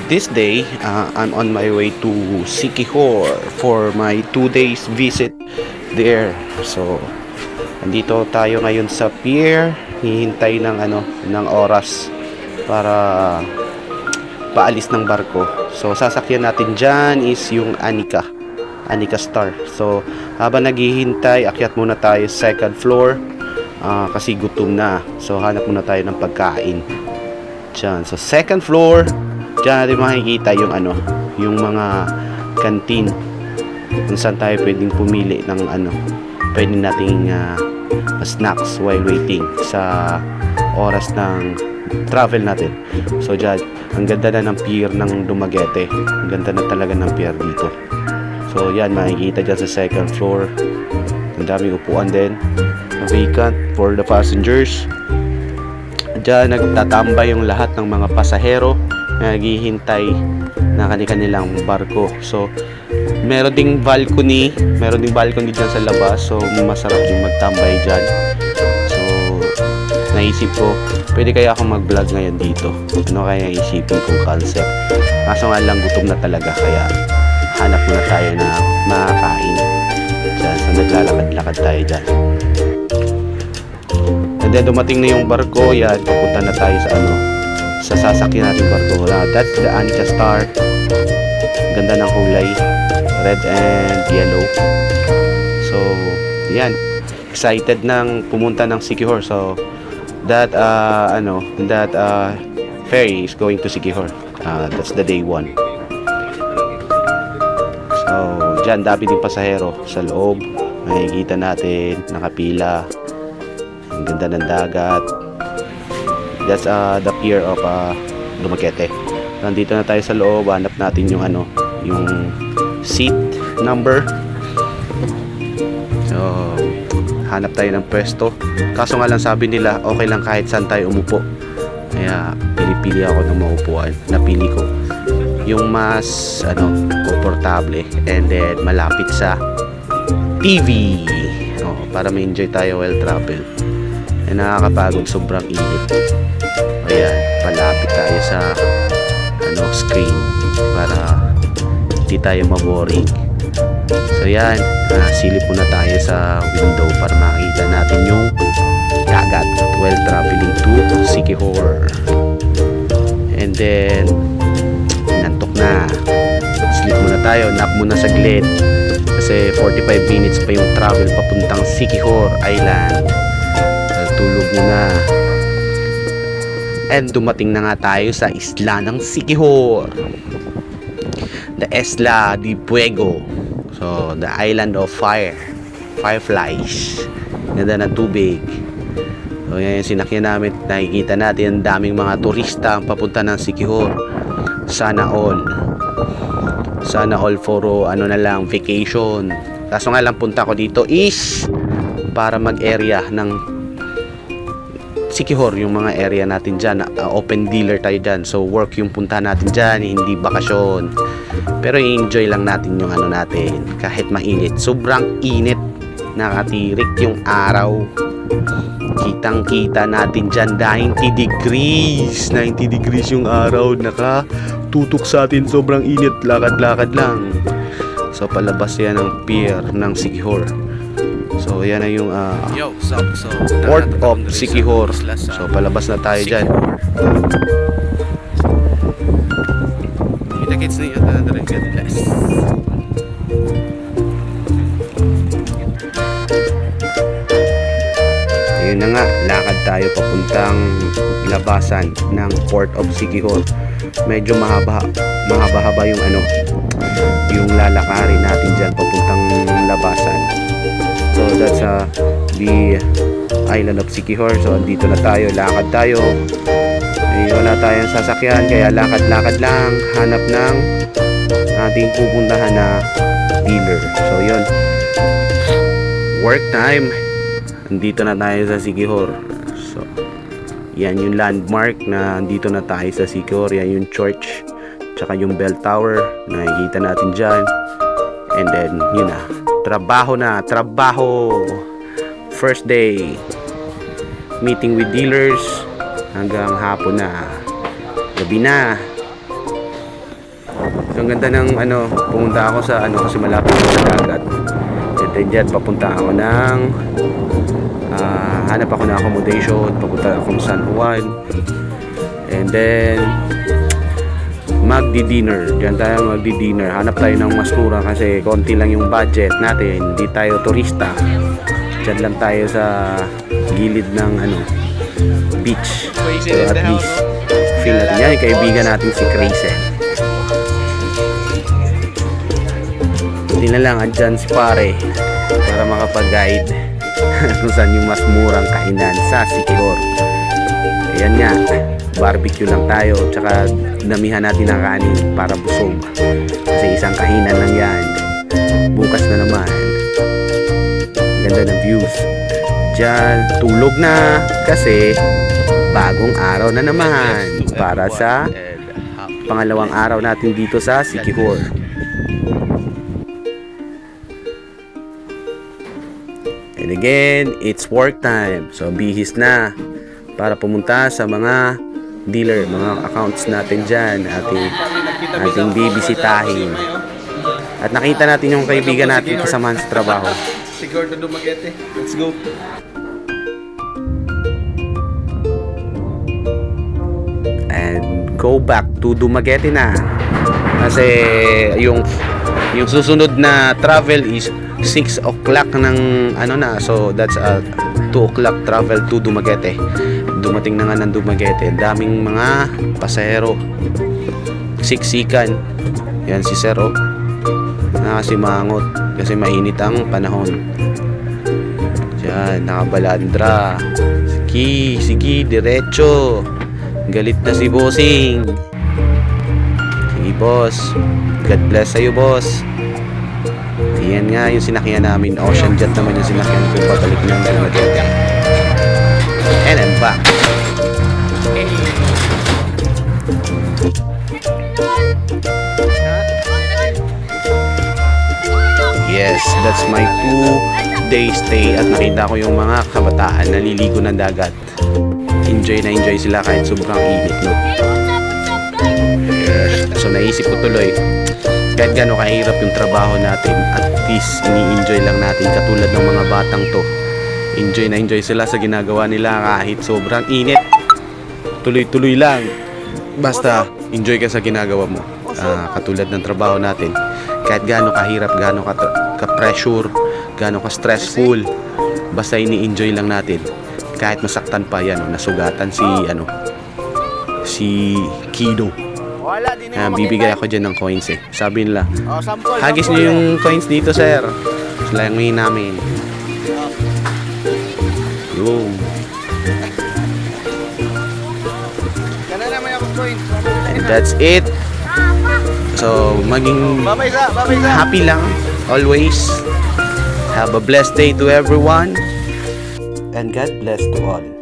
this day, I'm on my way to Siquijor for my 2 days visit there. So, andito tayo ngayon sa pier, hihintay ng oras para paalis ng barko. So, sasakyan natin dyan is yung Anika Star. So, habang naghihintay, akyat muna tayo second floor kasi gutom na. So, hanap muna tayo ng pagkain dyan. So, second floor, dyan natin makikita yung mga canteen kung saan tayo pwedeng pumili ng pwede nating snacks while waiting sa oras ng travel natin. So dyan, ang ganda na ng pier ng Dumaguete. Ang ganda na talaga ng pier dito. So yan, makikita dyan sa second floor. Ang daming upuan din, vacant for the passengers. Dyan nagtatambay yung lahat ng mga pasahero na naghihintay na kanilang barko. So meron ding balcony dyan sa labas. So masarap din magtambay dyan. So naisip ko, pwede kaya akong mag-vlog ngayon dito. Ano kaya isipin kong concept? Kaso nga lang, gutom na talaga, kaya hanap muna tayo na makakain dyan. So naglalakad-lakad tayo dyan. And then dumating na yung barko. Yan, papunta na tayo sa sasakyan natin barko. That's the Anika Star. Ganda ng kulay, red and yellow. So yan, excited nang pumunta ng Siquijor. So that ferry is going to Siquijor. That's the day 1. So dyan, dami din pasahero sa loob. Makikita natin, nakapila. Ang ganda ng dagat. That's the pier of Dumaguete. Nandito na tayo sa loob. Hanap natin yung seat number. So hanap tayo ng pwesto. Kaso nga lang, sabi nila okay lang kahit saan tayo umupo. Kaya pili ako ng maupuan. Napili ko yung mas komportable and then malapit sa TV. Para ma-enjoy tayo while travel. Nakakapagod, sobrang init. Ayan, palapit tayo sa screen para hindi tayo maboring. So yan, silip muna tayo sa window para makita natin yung dagat while traveling to Siquijor. And then nantok na, sleep muna tayo, nap muna saglit kasi 45 minutes pa yung travel papuntang Siquijor Island. Tulog muna. And dumating na nga tayo sa isla ng Siquijor, the Isla de Fuego. So the island of fireflies. Ganda ng tubig. So yan yung sinakyan namin. Nakikita natin ang daming mga turista ang papunta ng Siquijor. Sana all for na lang, vacation. Kaso nga lang, punta ko dito is para mag-area ng Siquijor, yung mga area natin dyan. Open dealer tayo dyan. So work yung punta natin dyan, hindi bakasyon. Pero i-enjoy lang natin yung natin. Kahit mainit, sobrang init, nakatirik yung araw. Kitang kita natin dyan, 90 degrees yung araw. Nakatutok sa atin, sobrang init. Lakad-lakad lang. So palabas yan ng pier ng Siquijor. So yan na yung Port of Siquijor. So palabas na tayo dyan. Kita-kits na yun. Ayun na nga, lakad tayo papuntang labasan ng Port of Siquijor. Medyo mahaba-haba yung lalakarin natin dyan papuntang labasan. So that's the island of Siquijor. So andito na tayo, lakad tayo. Wala tayong sasakyan, kaya lakad-lakad lang, hanap ng ating pupuntahan na dealer. So yun, work time. Andito na tayo sa Siquijor. So yan yung landmark na andito na tayo sa Siquijor. Yan yung church, tsaka yung bell tower, nakikita natin dyan. And then yun na, trabaho. First day, meeting with dealers hanggang hapon na, gabi na. So ang ganda ng ano, pumunta ako sa ano kasi malapit sa dagat. And then dyan papunta ako ng hanap ako ng accommodation, papunta akong San Juan. And then magdi-dinner. Diyan tayo magdi-dinner. Hanap tayo ng mas mura kasi konti lang yung budget natin. Hindi tayo turista. Diyan lang tayo sa gilid ng ano, beach. So at least feel natin yan. Yung kaibigan natin si Crazen. Hindi na lang andyan si pare para makapag-guide kung saan yung mas murang kainan sa Siquijor. Ayan nga, barbecue lang tayo, tsaka damihan natin ng kanin para busog kasi isang kainan lang yan. Bukas na naman, ganda ng views dyan. Tulog na kasi bagong araw na naman para sa pangalawang araw natin dito sa Siquijor. And again, it's work time. So bihis na para pumunta sa mga dealer, mga accounts natin dyan, ating bibisitahin. At nakita natin yung kaibigan natin kasamahan sa trabaho. Siguro to Dumaguete. Let's go. And go back to Dumaguete na. Kasi yung susunod na travel is 6 o'clock ng ano na. So that's 2 o'clock travel to Dumaguete. Dumating na nga ng Dumaguete. Daming mga pasahero. Siksikan. Yan si Sir, oh. Nakasimangot kasi mainit ang panahon. Diyan, nakabalandra. Sige, diretso. Galit na si Bossing. Sige, boss. God bless sa'yo, boss. Yan nga yung sinakyan namin. Ocean Jet naman yung sinakyan ko pabalik ng Dumaguete. And I'm back. Yes, that's my 2-day stay at nakita ko yung mga kabataan naliligo ng dagat. Enjoy na enjoy sila kahit sobrang init, no? Yes. So naisip ko tuloy, kahit gano'n kahirap yung trabaho natin, at least ini-enjoy lang natin katulad ng mga batang to. Enjoy na enjoy sila sa ginagawa nila kahit sobrang init. Tuloy-tuloy lang. Basta enjoy ka sa ginagawa mo. Katulad ng trabaho natin. Kahit gaano kahirap, gaano ka-pressure, gaano ka-stressful, basta ini-enjoy lang natin. Kahit masaktan pa yan, nasugatan si Kido. Bibigay ako dyan ng coins eh. Sabi nila, hagis nyo yung coins dito, sir. Salangin namin. Yung. And that's it. So, maging happy lang always. Have a blessed day to everyone. And God bless to all.